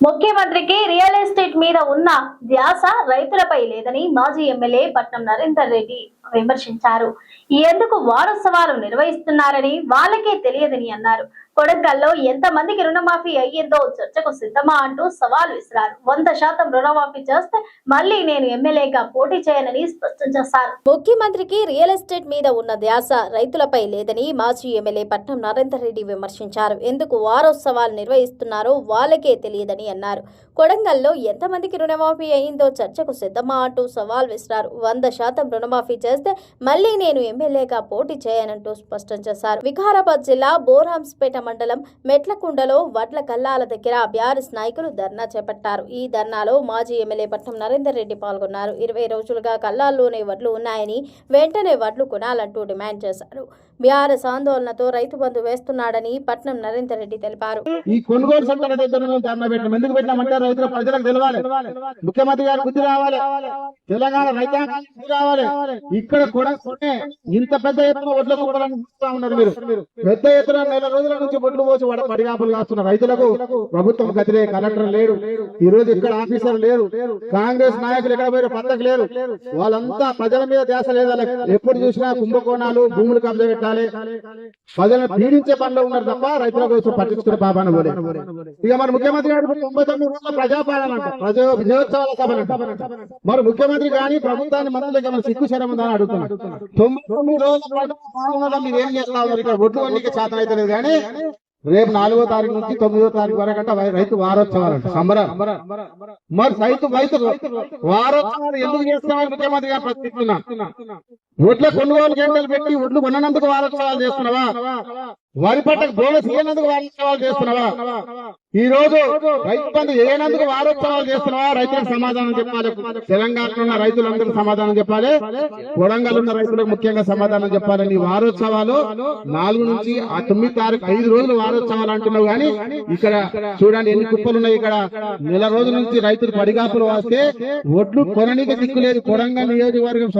ముఖ్యమంత్రికి real estate మీద ఉన్న ధ్యాస రైతులపై లేదని మాజీ ఎమ్మెల్యే పట్నం నరేందర్ రెడ్డి విమర్శించారు. ఎందుకు వారోత్సవాలు నిర్వహిస్తున్నారని వాళ్ళకే తెలియదని అన్నారు. కొడంగల్లో ఎంత మందికి రుణమాఫీ అయ్యిందో చర్చకు సిద్ధమా అంటూ సవాల్ విసిరారు. 100% రుణమాఫీ చేస్తే మళ్లీ నేను ఎమ్మెల్యేగా పోటీ చేయనని స్పష్టం చేశారు. ముఖ్యమంత్రికి రియల్ ఎస్టేట్ మీద ఉన్న ధ్యాస రైతులపై లేదని మాజీ ఎమ్మెల్యే పట్నం నరేందర్ రెడ్డి విమర్శించారు. ఎందుకు వారోత్సవాలు నిర్వహిస్తున్నారో వాళ్ళకే తెలియదని అన్నారు. కొడంగల్లో ఎంతమందికి రుణమాఫీ అయిందో చర్చకు సిద్ధమా అంటూ సవాల్ విసిరారు. 100% రుణమాఫీ చేస్తే మళ్లీ నేను ఎమ్మెల్యేగా పోటీ చేయనంటూ స్పష్టం చేశారు. వికారాబాద్ జిల్లా బోరాంస్పేట మండలం మెట్లకుండలో వడ్ల కల్లాల దగ్గర బీఆర్ఎస్ నాయకులు ధర్నా చేపట్టారు. ఈ ధర్నాలో మాజీ ఎమ్మెల్యే పట్నం నరేందర్ రెడ్డి పాల్గొన్నారు. 20 రోజులుగా కల్లాల్లోనే వడ్లు ఉన్నాయని వెంటనే వడ్లు కొనాలంటూ డిమాండ్ చేశారు. బీఆర్ఎస్ ఆందోళనతో రైతు బంధు వేస్తున్నాడని పట్నం నరేందర్ రెడ్డి తెలిపారు. ఈ కొనుగోలు సంఘాల దగ్గర ధర్నా పెట్టాం. ఎందుకు పెట్టామంటే రైతుల ప్రజలకు తెలవాలి, ముఖ్యమంత్రి గారు బుద్ధి రావాలి, తెలంగాణ రైతాంగం రావాలి. ఇక్కడ కూడా ఇంత పెద్ద ఎత్తున ఒడ్లు కొనాలని చూస్తా ఉన్నారు. మీరు పెద్ద ఎత్తున నెల రోజుల నుంచి ఒడ్లు పోసి పడిగాపులు కాస్తున్న రైతులకు ప్రభుత్వం గతిరే, కలెక్టర్ లేరు, ఈ రోజు ఇక్కడ ఆఫీసర్ లేరు, కాంగ్రెస్ నాయకులు ఎక్కడ పోయారు పద్ధతి లేరు. వాళ్ళంతా ప్రజల మీద ధ్యాస లేదు. ఎప్పుడు చూసినా కుంభకోణాలు, భూములు కబ్జా పెట్టాలి, ప్రజలను పీడించే పనిలో ఉన్నారు తప్ప రైతుల కోసం పట్టించుకునే పాపాన పోలే. ఇక మరి ముఖ్యమంత్రి గారు 99 రోజుల ప్రజాపాలన అంట, విజయోత్సవాల సభ. మరి ముఖ్యమంత్రి కానీ ప్రభుత్వాన్ని మంత్రులకి మన సిక్కు శరం ఉందని అడుగుతున్నారు. 99 రోజుల మీరు ఏం చేస్తా ఉన్నారు? ఇక్కడ ఒడ్లు వన్నికే చేతన అయితే లేదు. కానీ రేపు 4వ తారీఖు నుంచి 9వ తారీఖు వరకు అంట రైతు వారోత్సవాలంట, సంబరం. మరి రైతు వారోత్సవాలు ఎందుకు చేస్తున్నామని ముఖ్యమంత్రి గారు ప్రశ్నిస్తున్నా. ఒడ్ల కొనుగోలు కేంద్రాలు పెట్టి ఒడ్లు కొన్నందుకు వారోత్సవాలు చేస్తున్నావా? వరి పంటకు బోనస్ ఇవ్వనందుకు వారోత్సవాలు చేస్తున్నావా? ఈ రోజు రైతు బంధు చేయనందుకు వారోత్సవాలు చేస్తున్నావా? రైతులకు సమాధానం చెప్పాలి. తెలంగాణలో ఉన్న రైతులందరూ సమాధానం చెప్పాలి, కొడంగల్ ఉన్న రైతులకు ముఖ్యంగా సమాధానం చెప్పాలి. నీ వారోత్సవాలు 4 నుంచి 9 తారీఖు 5 రోజులు వారోత్సవాలు అంటున్నావు. కానీ ఇక్కడ చూడండి ఎన్ని కుప్పలు ఉన్నాయి. ఇక్కడ నెల రోజుల నుంచి రైతులు పడిగాపులు వస్తే ఒడ్లు కొననీకి దిక్కులేదు. కొడంగల్ నియోజకవర్గం